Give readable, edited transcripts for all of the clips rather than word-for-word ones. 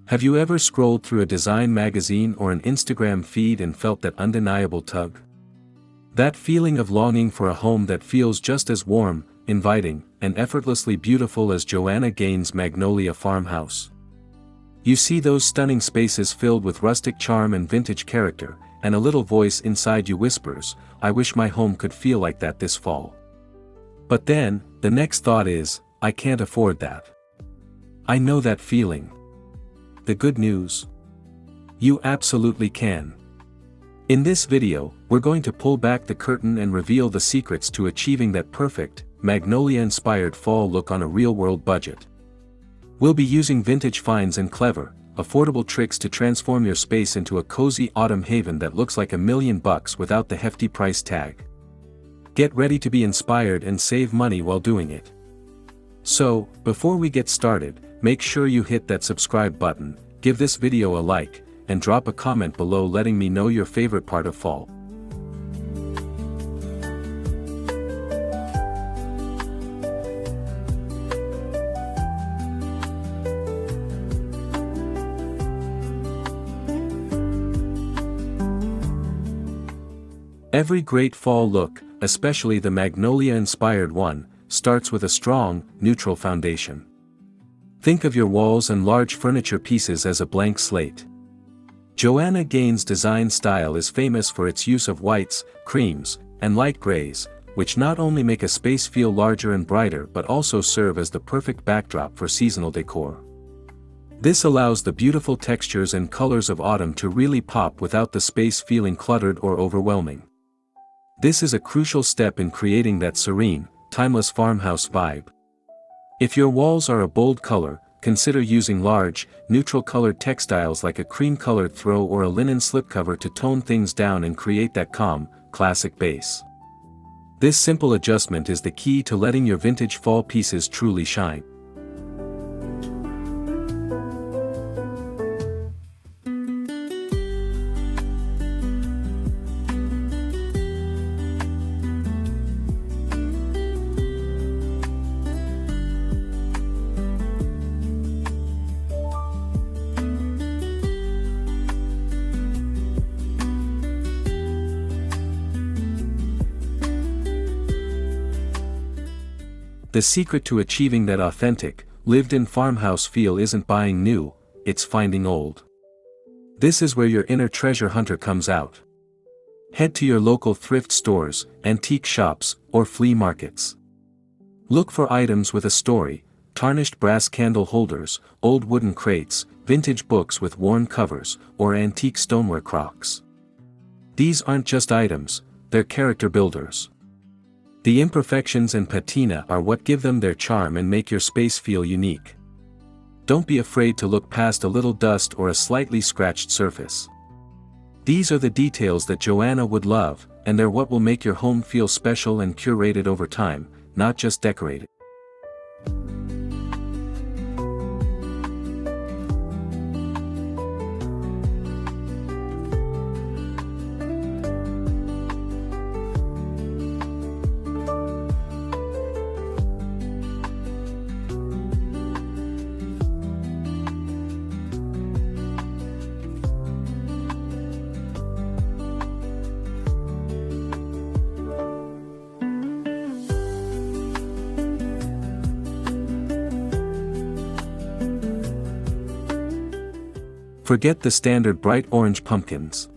Have you ever scrolled through a design magazine or an Instagram feed and felt that undeniable tug? That feeling of longing for a home that feels just as warm, inviting, and effortlessly beautiful as Joanna Gaines' Magnolia farmhouse. You see those stunning spaces filled with rustic charm and vintage character, and a little voice inside you whispers, "I wish my home could feel like that this fall." But then, the next thought is, "I can't afford that." I know that feeling. The good news? You absolutely can. In this video, we're going to pull back the curtain and reveal the secrets to achieving that perfect, Magnolia-inspired fall look on a real-world budget. We'll be using vintage finds and clever, affordable tricks to transform your space into a cozy autumn haven that looks like $1,000,000 without the hefty price tag. Get ready to be inspired and save money while doing it. So, before we get started, make sure you hit that subscribe button, give this video a like, and drop a comment below letting me know your favorite part of fall. Every great fall look, especially the Magnolia-inspired one, starts with a strong, neutral foundation. Think of your walls and large furniture pieces as a blank slate. Joanna Gaines' design style is famous for its use of whites, creams, and light grays, which not only make a space feel larger and brighter but also serve as the perfect backdrop for seasonal decor. This allows the beautiful textures and colors of autumn to really pop without the space feeling cluttered or overwhelming. This is a crucial step in creating that serene, timeless farmhouse vibe. If your walls are a bold color, consider using large, neutral-colored textiles like a cream-colored throw or a linen slipcover to tone things down and create that calm, classic base. This simple adjustment is the key to letting your vintage fall pieces truly shine. The secret to achieving that authentic, lived-in farmhouse feel isn't buying new, it's finding old. This is where your inner treasure hunter comes out. Head to your local thrift stores, antique shops, or flea markets. Look for items with a story, tarnished brass candle holders, old wooden crates, vintage books with worn covers, or antique stoneware crocks. These aren't just items, they're character builders. The imperfections and patina are what give them their charm and make your space feel unique. Don't be afraid to look past a little dust or a slightly scratched surface. These are the details that Joanna would love, and they're what will make your home feel special and curated over time, not just decorated. Forget the standard bright orange pumpkins.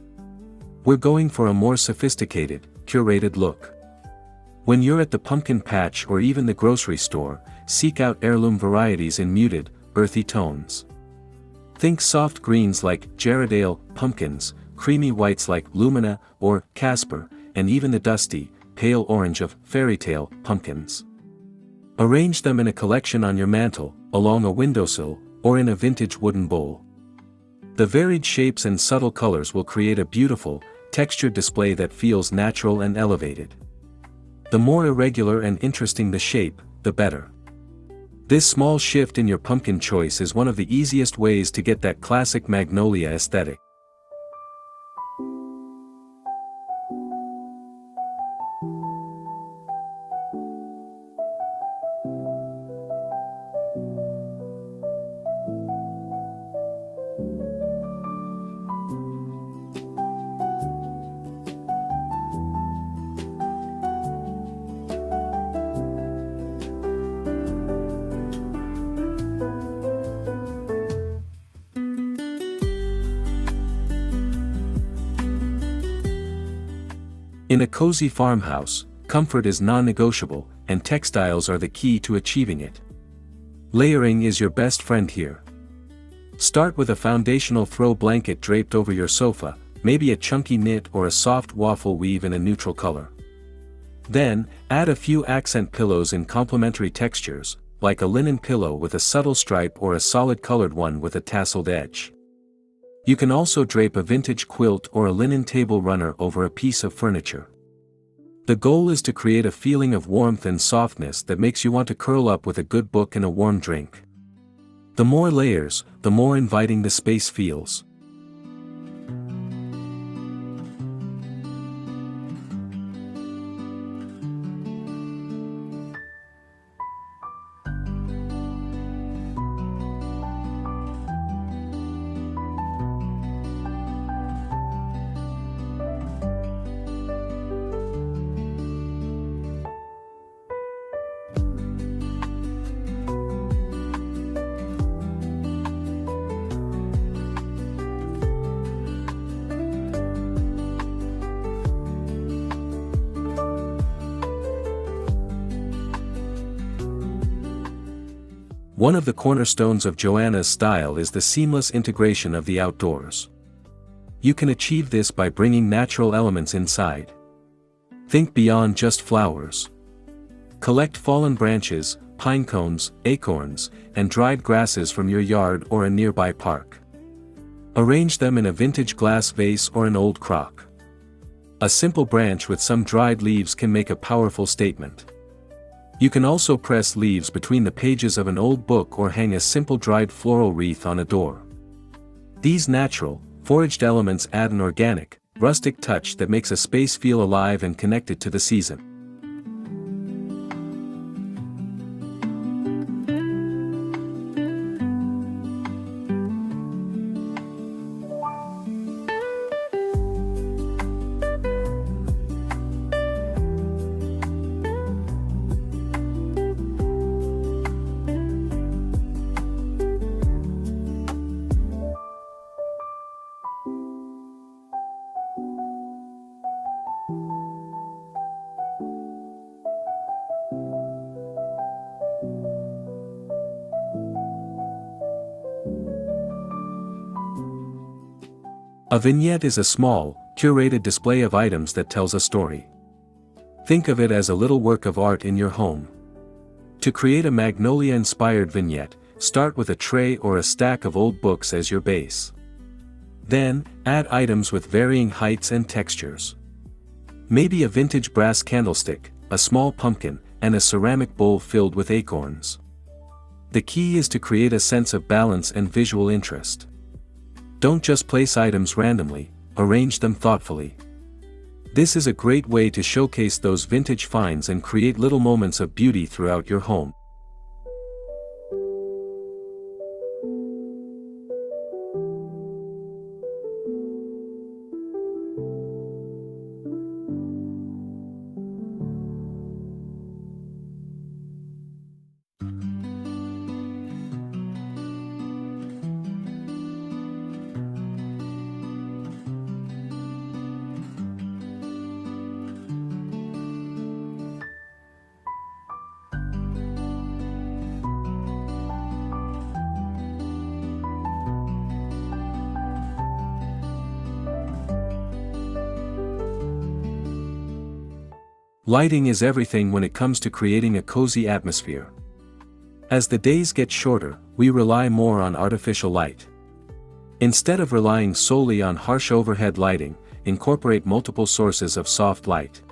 We're going for a more sophisticated, curated look. When you're at the pumpkin patch or even the grocery store, seek out heirloom varieties in muted, earthy tones. Think soft greens like Gerardale pumpkins, creamy whites like Lumina or Casper, and even the dusty, pale orange of Fairytale pumpkins. Arrange them in a collection on your mantle, along a windowsill, or in a vintage wooden bowl. The varied shapes and subtle colors will create a beautiful, textured display that feels natural and elevated. The more irregular and interesting the shape, the better. This small shift in your pumpkin choice is one of the easiest ways to get that classic magnolia aesthetic. In a cozy farmhouse, comfort is non-negotiable, and textiles are the key to achieving it. Layering is your best friend here. Start with a foundational throw blanket draped over your sofa, maybe a chunky knit or a soft waffle weave in a neutral color. Then, add a few accent pillows in complementary textures, like a linen pillow with a subtle stripe or a solid colored one with a tasseled edge. You can also drape a vintage quilt or a linen table runner over a piece of furniture. The goal is to create a feeling of warmth and softness that makes you want to curl up with a good book and a warm drink. The more layers, the more inviting the space feels. One of the cornerstones of Joanna's style is the seamless integration of the outdoors. You can achieve this by bringing natural elements inside. Think beyond just flowers. Collect fallen branches, pine cones, acorns, and dried grasses from your yard or a nearby park. Arrange them in a vintage glass vase or an old crock. A simple branch with some dried leaves can make a powerful statement. You can also press leaves between the pages of an old book or hang a simple dried floral wreath on a door. These natural, foraged elements add an organic, rustic touch that makes a space feel alive and connected to the season. A vignette is a small, curated display of items that tells a story. Think of it as a little work of art in your home. To create a Magnolia-inspired vignette, start with a tray or a stack of old books as your base. Then, add items with varying heights and textures. Maybe a vintage brass candlestick, a small pumpkin, and a ceramic bowl filled with acorns. The key is to create a sense of balance and visual interest. Don't just place items randomly, arrange them thoughtfully. This is a great way to showcase those vintage finds and create little moments of beauty throughout your home. Lighting is everything when it comes to creating a cozy atmosphere. As the days get shorter, we rely more on artificial light. Instead of relying solely on harsh overhead lighting, incorporate multiple sources of soft light.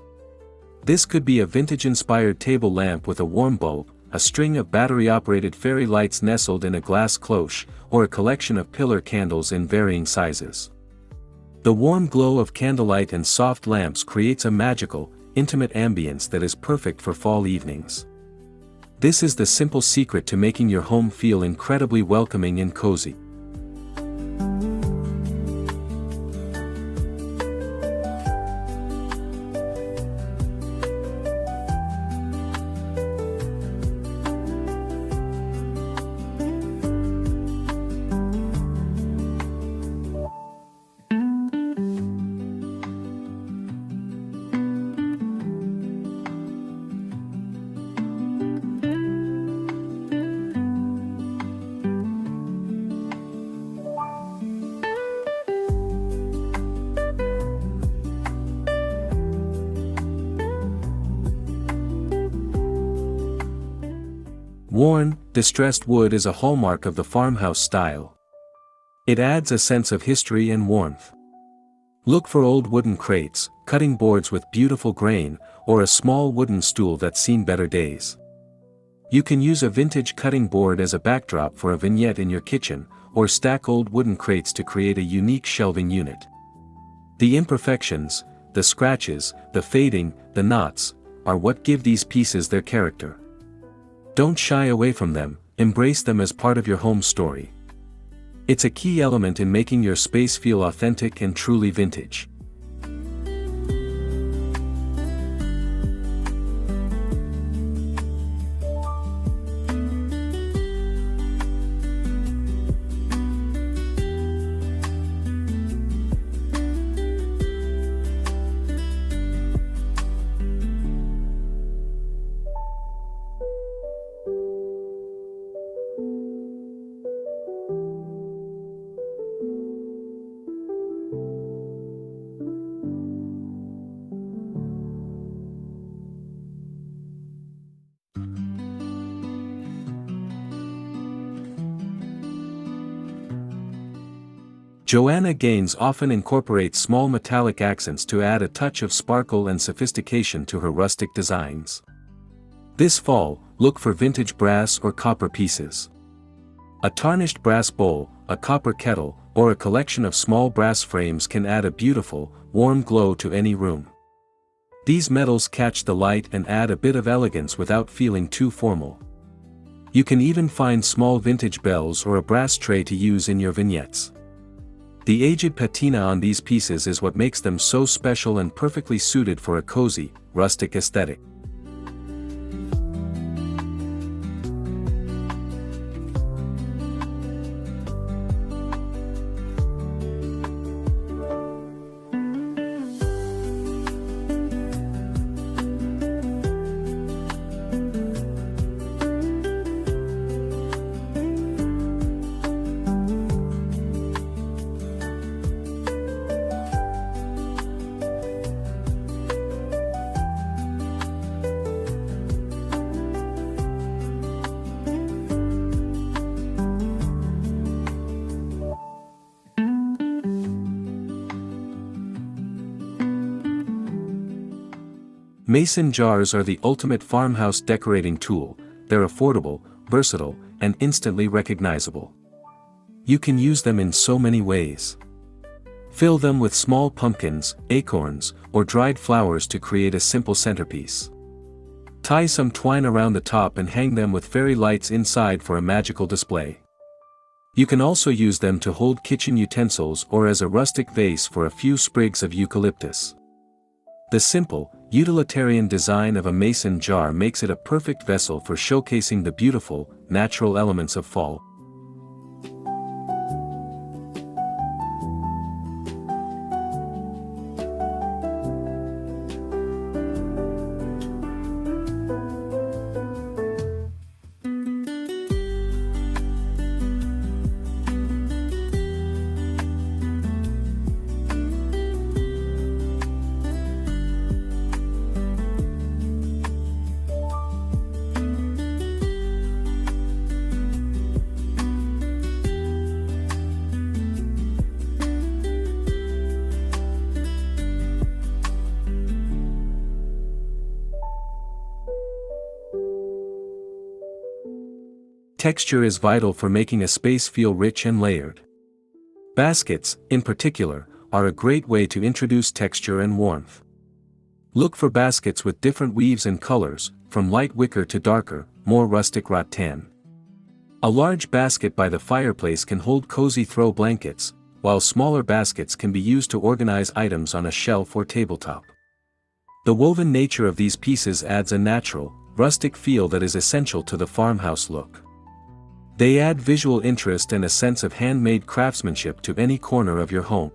This could be a vintage-inspired table lamp with a warm bulb, a string of battery-operated fairy lights nestled in a glass cloche, or a collection of pillar candles in varying sizes. The warm glow of candlelight and soft lamps creates a magical, intimate ambience that is perfect for fall evenings. This is the simple secret to making your home feel incredibly welcoming and cozy. Worn, distressed wood is a hallmark of the farmhouse style. It adds a sense of history and warmth. Look for old wooden crates, cutting boards with beautiful grain, or a small wooden stool that's seen better days. You can use a vintage cutting board as a backdrop for a vignette in your kitchen, or stack old wooden crates to create a unique shelving unit. The imperfections, the scratches, the fading, the knots, are what give these pieces their character. Don't shy away from them, embrace them as part of your home story. It's a key element in making your space feel authentic and truly vintage. Joanna Gaines often incorporates small metallic accents to add a touch of sparkle and sophistication to her rustic designs. This fall, look for vintage brass or copper pieces. A tarnished brass bowl, a copper kettle, or a collection of small brass frames can add a beautiful, warm glow to any room. These metals catch the light and add a bit of elegance without feeling too formal. You can even find small vintage bells or a brass tray to use in your vignettes. The aged patina on these pieces is what makes them so special and perfectly suited for a cozy, rustic aesthetic. Mason jars are the ultimate farmhouse decorating tool. They're affordable, versatile, and instantly recognizable. You can use them in so many ways. Fill them with small pumpkins, acorns, or dried flowers to create a simple centerpiece. Tie some twine around the top and hang them with fairy lights inside for a magical display. You can also use them to hold kitchen utensils or as a rustic vase for a few sprigs of eucalyptus. The simple, utilitarian design of a mason jar makes it a perfect vessel for showcasing the beautiful, natural elements of fall. Texture is vital for making a space feel rich and layered. Baskets, in particular, are a great way to introduce texture and warmth. Look for baskets with different weaves and colors, from light wicker to darker, more rustic rattan. A large basket by the fireplace can hold cozy throw blankets, while smaller baskets can be used to organize items on a shelf or tabletop. The woven nature of these pieces adds a natural, rustic feel that is essential to the farmhouse look. They add visual interest and a sense of handmade craftsmanship to any corner of your home.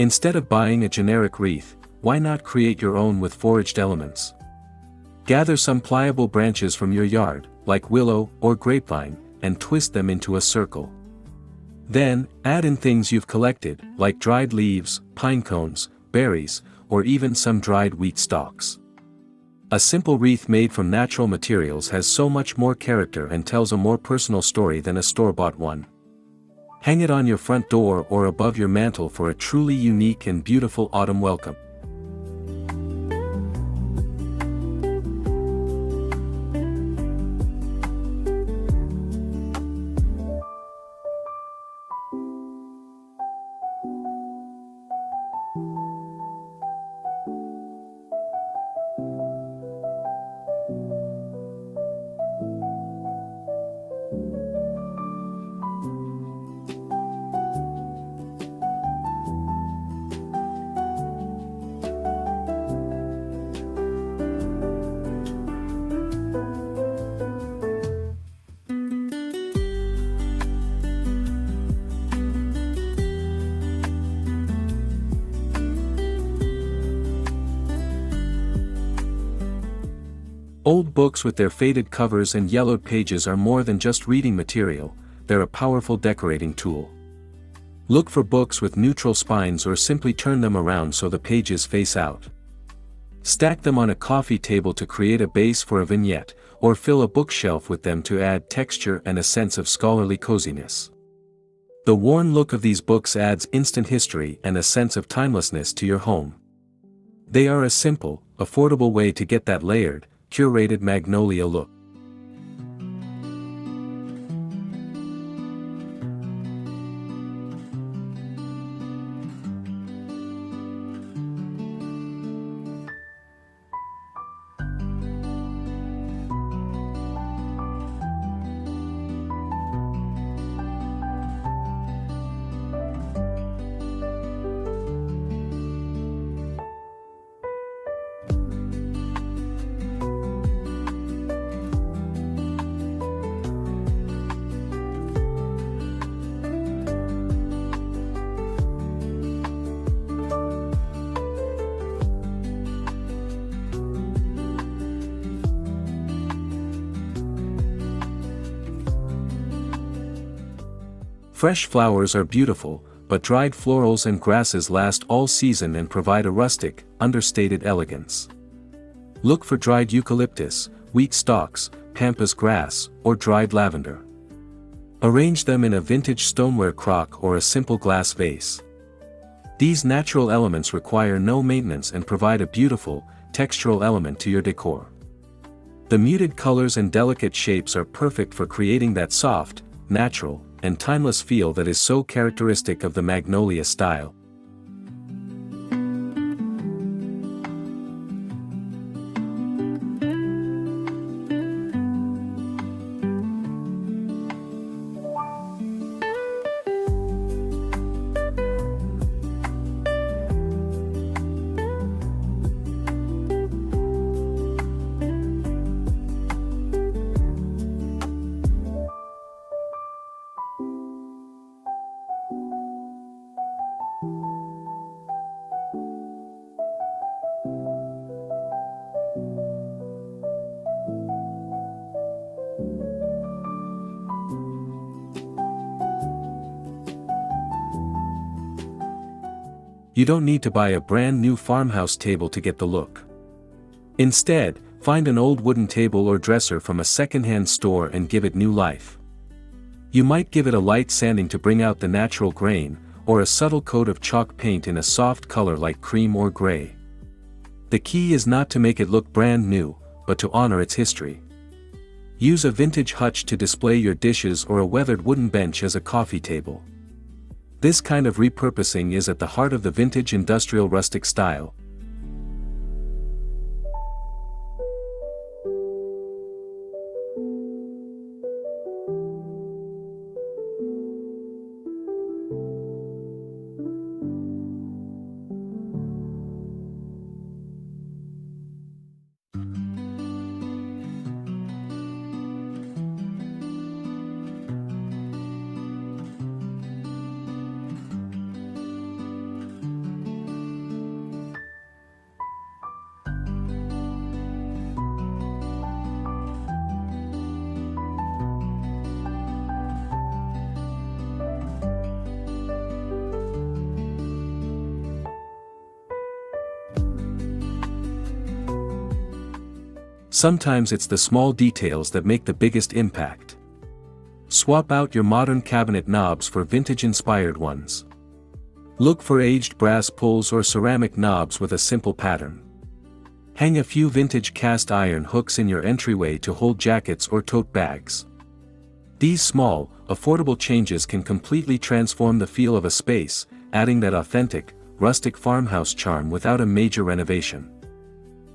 Instead of buying a generic wreath, why not create your own with foraged elements? Gather some pliable branches from your yard, like willow or grapevine, and twist them into a circle. Then, add in things you've collected, like dried leaves, pine cones, berries, or even some dried wheat stalks. A simple wreath made from natural materials has so much more character and tells a more personal story than a store-bought one. Hang it on your front door or above your mantel for a truly unique and beautiful autumn welcome. Old books with their faded covers and yellowed pages are more than just reading material, they're a powerful decorating tool. Look for books with neutral spines or simply turn them around so the pages face out. Stack them on a coffee table to create a base for a vignette, or fill a bookshelf with them to add texture and a sense of scholarly coziness. The worn look of these books adds instant history and a sense of timelessness to your home. They are a simple, affordable way to get that layered, curated magnolia look. Fresh flowers are beautiful, but dried florals and grasses last all season and provide a rustic, understated elegance. Look for dried eucalyptus, wheat stalks, pampas grass, or dried lavender. Arrange them in a vintage stoneware crock or a simple glass vase. These natural elements require no maintenance and provide a beautiful, textural element to your decor. The muted colors and delicate shapes are perfect for creating that soft, natural, and timeless feel that is so characteristic of the Magnolia style. You don't need to buy a brand new farmhouse table to get the look. Instead, find an old wooden table or dresser from a secondhand store and give it new life. You might give it a light sanding to bring out the natural grain, or a subtle coat of chalk paint in a soft color like cream or gray. The key is not to make it look brand new, but to honor its history. Use a vintage hutch to display your dishes or a weathered wooden bench as a coffee table. This kind of repurposing is at the heart of the vintage industrial rustic style. Sometimes it's the small details that make the biggest impact. Swap out your modern cabinet knobs for vintage-inspired ones. Look for aged brass pulls or ceramic knobs with a simple pattern. Hang a few vintage cast iron hooks in your entryway to hold jackets or tote bags. These small, affordable changes can completely transform the feel of a space, adding that authentic, rustic farmhouse charm without a major renovation.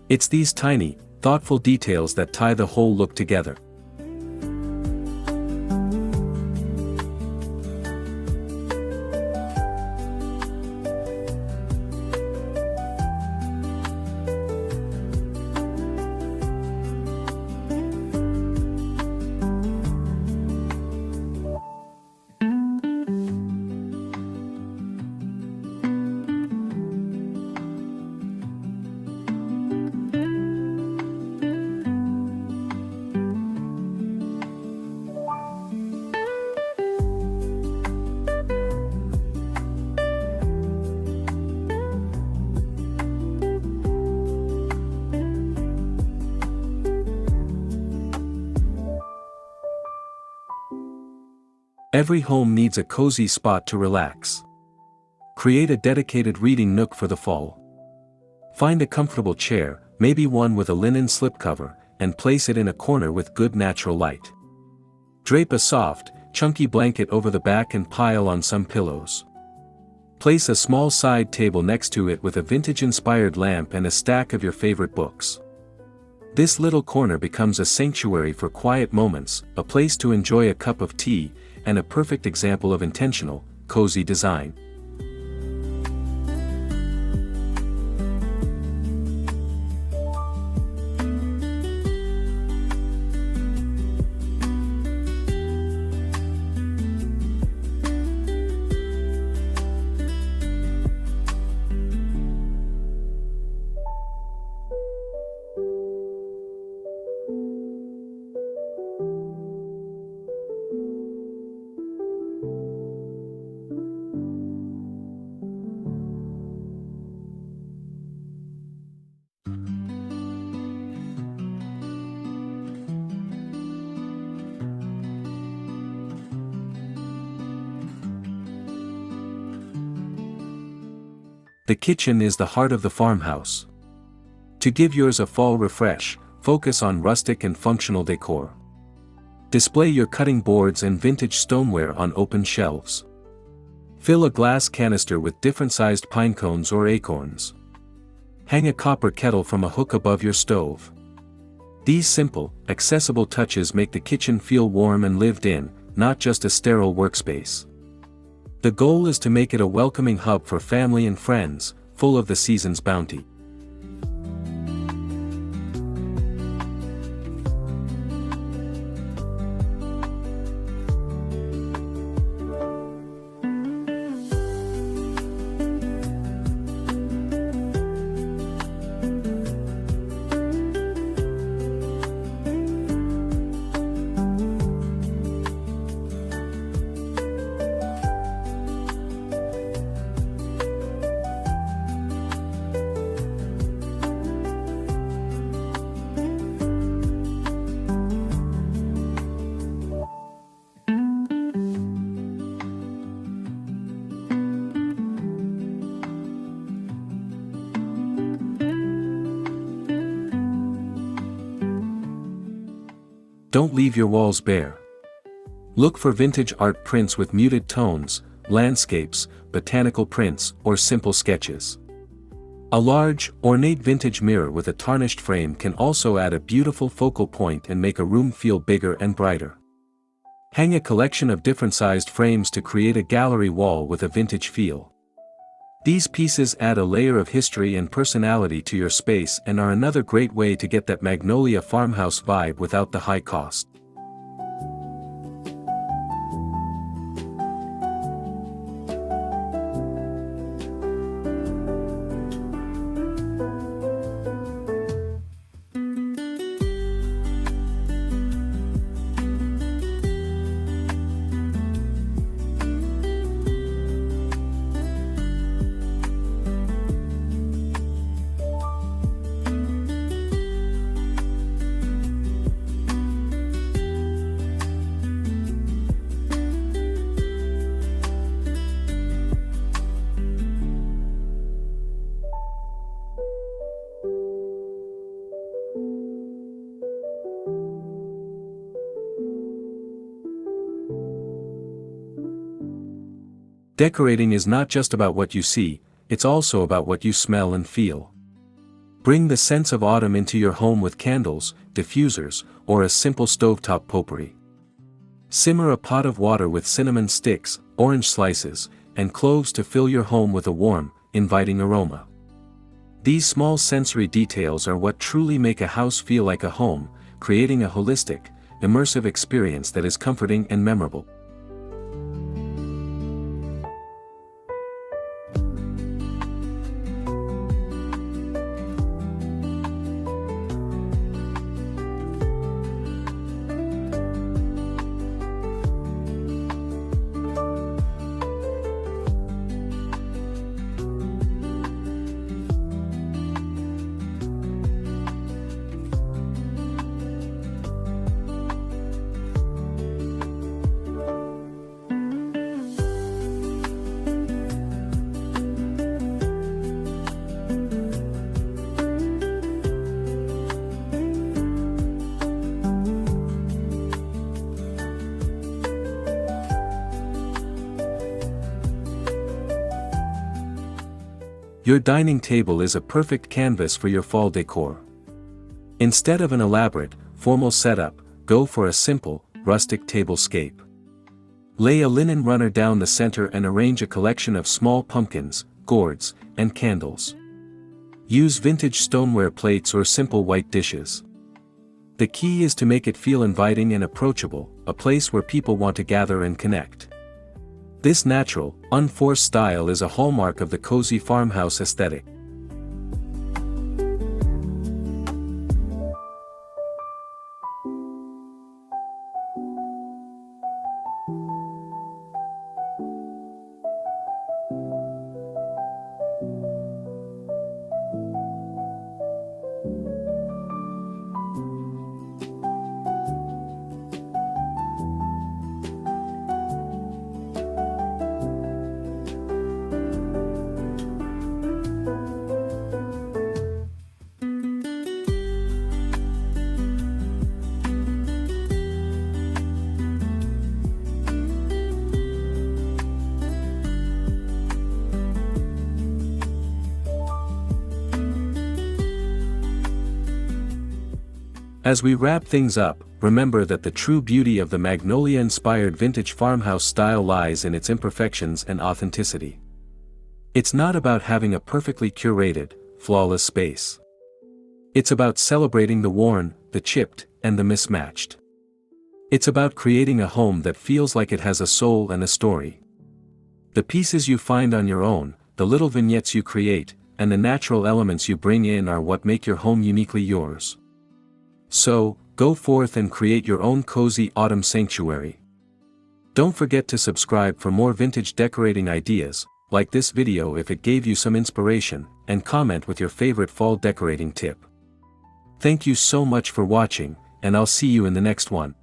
It's these tiny, thoughtful details that tie the whole look together. Every home needs a cozy spot to relax. Create a dedicated reading nook for the fall. Find a comfortable chair, maybe one with a linen slipcover, and place it in a corner with good natural light. Drape a soft, chunky blanket over the back and pile on some pillows. Place a small side table next to it with a vintage-inspired lamp and a stack of your favorite books. This little corner becomes a sanctuary for quiet moments, a place to enjoy a cup of tea, and a perfect example of intentional, cozy design. The kitchen is the heart of the farmhouse. To give yours a fall refresh, focus on rustic and functional decor. Display your cutting boards and vintage stoneware on open shelves. Fill a glass canister with different-sized pine cones or acorns. Hang a copper kettle from a hook above your stove. These simple, accessible touches make the kitchen feel warm and lived in, not just a sterile workspace. The goal is to make it a welcoming hub for family and friends, full of the season's bounty. Don't leave your walls bare. Look for vintage art prints with muted tones, landscapes, botanical prints, or simple sketches. A large, ornate vintage mirror with a tarnished frame can also add a beautiful focal point and make a room feel bigger and brighter. Hang a collection of different-sized frames to create a gallery wall with a vintage feel. These pieces add a layer of history and personality to your space and are another great way to get that Magnolia farmhouse vibe without the high cost. Decorating is not just about what you see, it's also about what you smell and feel. Bring the sense of autumn into your home with candles, diffusers, or a simple stovetop potpourri. Simmer a pot of water with cinnamon sticks, orange slices, and cloves to fill your home with a warm, inviting aroma. These small sensory details are what truly make a house feel like a home, creating a holistic, immersive experience that is comforting and memorable. Your dining table is a perfect canvas for your fall decor. Instead of an elaborate, formal setup, go for a simple, rustic table scape. Lay a linen runner down the center and arrange a collection of small pumpkins, gourds, and candles. Use vintage stoneware plates or simple white dishes. The key is to make it feel inviting and approachable, a place where people want to gather and connect. This natural, unforced style is a hallmark of the cozy farmhouse aesthetic. As we wrap things up, remember that the true beauty of the Magnolia-inspired vintage farmhouse style lies in its imperfections and authenticity. It's not about having a perfectly curated, flawless space. It's about celebrating the worn, the chipped, and the mismatched. It's about creating a home that feels like it has a soul and a story. The pieces you find on your own, the little vignettes you create, and the natural elements you bring in are what make your home uniquely yours. So, go forth and create your own cozy autumn sanctuary. Don't forget to subscribe for more vintage decorating ideas, like this video if it gave you some inspiration, and comment with your favorite fall decorating tip. Thank you so much for watching, and I'll see you in the next one.